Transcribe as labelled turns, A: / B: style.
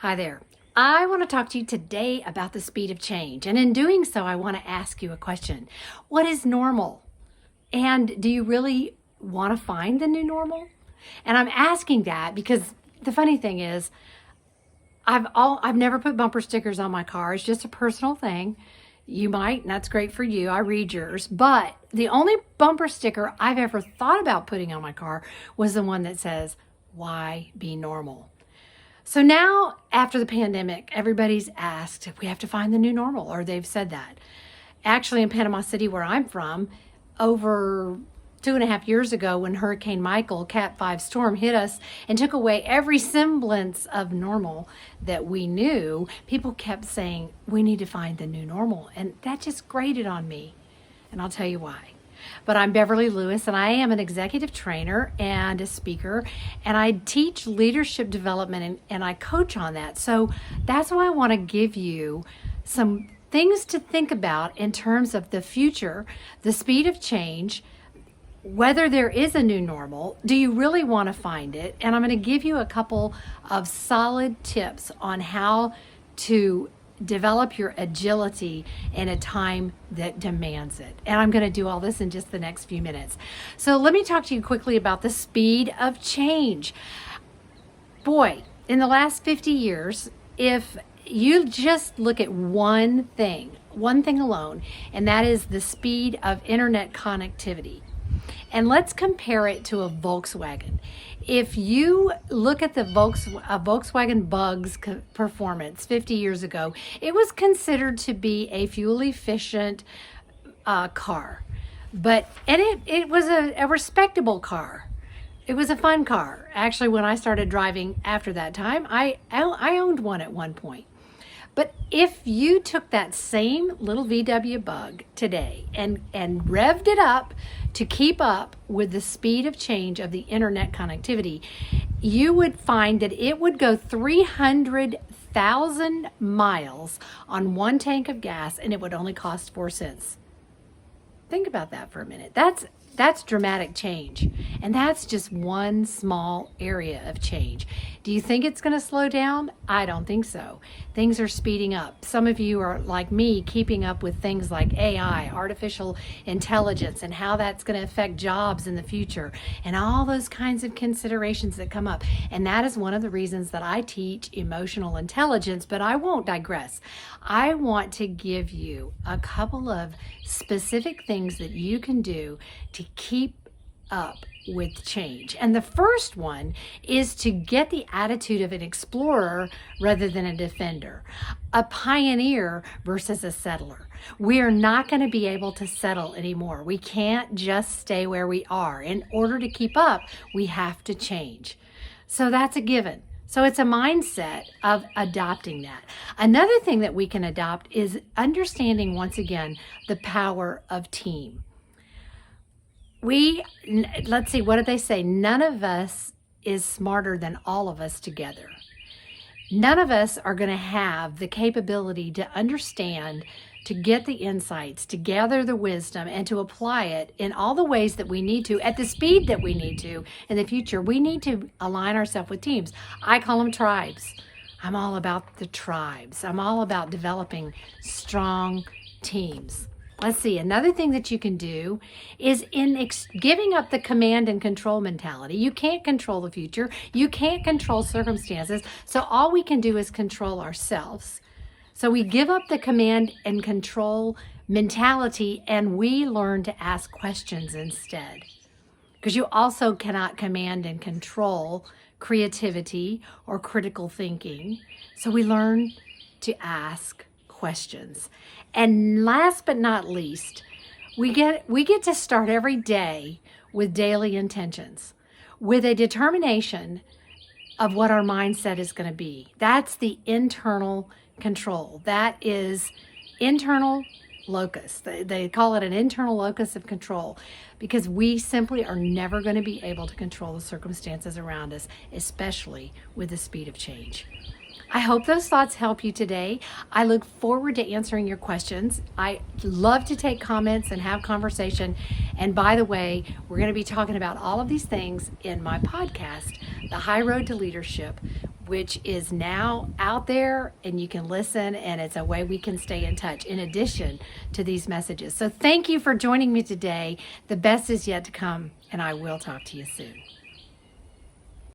A: Hi there. I want to talk to you today about the speed of change. And in doing so, I want to ask you a question. What is normal? And do you really want to find the new normal? And I'm asking that because the funny thing is, I've never put bumper stickers on my car. It's just a personal thing. You might, and that's great for you. I read yours. But the only bumper sticker I've ever thought about putting on my car was the one that says, "Why be normal?" So now, after the pandemic, everybody's asked if we have to find the new normal, or they've said that. Actually, in Panama City, where I'm from, over 2.5 years ago, when Hurricane Michael, Cat 5 storm, hit us and took away every semblance of normal that we knew, people kept saying, we need to find the new normal. And that just grated on me. And I'll tell you why. But I'm Beverly Lewis, and I am an executive trainer and a speaker, and I teach leadership development and I coach on that. So that's why I want to give you some things to think about in terms of the future, the speed of change, whether there is a new normal. Do you really want to find it? And I'm going to give you a couple of solid tips on how to develop your agility in a time that demands it. And I'm going to do all this in just the next few minutes. So let me talk to you quickly about the speed of change. Boy, in the last 50 years, if you just look at one thing alone, and that is the speed of internet connectivity. And let's compare it to a Volkswagen. If you look at the Volkswagen Bug's performance 50 years ago, it was considered to be a fuel efficient car. And it was a respectable car. It was a fun car. Actually, when I started driving after that time, I owned one at one point. But if you took that same little VW Bug today and revved it up to keep up with the speed of change of the internet connectivity, you would find that it would go 300,000 miles on one tank of gas, and it would only cost 4 cents. Think about that for a minute. That's dramatic change. And that's just one small area of change. Do you think it's going to slow down? I don't think so. Things are speeding up. Some of you are like me, keeping up with things like AI, artificial intelligence, and how that's going to affect jobs in the future, and all those kinds of considerations that come up. And that is one of the reasons that I teach emotional intelligence, but I won't digress. I want to give you a couple of specific things that you can do to keep up with change. And the first one is to get the attitude of an explorer rather than a defender, a pioneer versus a settler. We are not going to be able to settle anymore. We can't just stay where we are. In order to keep up, we have to change. So that's a given. So it's a mindset of adopting that. Another thing that we can adopt is understanding, once again, the power of team. Let's see, what did they say? None of us is smarter than all of us together. None of us are going to have the capability to understand, to get the insights, to gather the wisdom, and to apply it in all the ways that we need to, at the speed that we need to in the future. We need to align ourselves with teams. I call them tribes. I'm all about the tribes. I'm all about developing strong teams. Let's see, another thing that you can do is giving up the command and control mentality. You can't control the future. You can't control circumstances. So all we can do is control ourselves. So we give up the command and control mentality, and we learn to ask questions instead. Because you also cannot command and control creativity or critical thinking. So we learn to ask questions. And last but not least, we get to start every day with daily intentions, with a determination of what our mindset is going to be. That's the internal control. That is internal locus. They call it an internal locus of control, because we simply are never going to be able to control the circumstances around us, especially with the speed of change. I hope those thoughts help you today. I look forward to answering your questions. I love to take comments and have conversation. And by the way, we're going to be talking about all of these things in my podcast, The High Road to Leadership, which is now out there, and you can listen, and it's a way we can stay in touch in addition to these messages. So thank you for joining me today. The best is yet to come, and I will talk to you soon.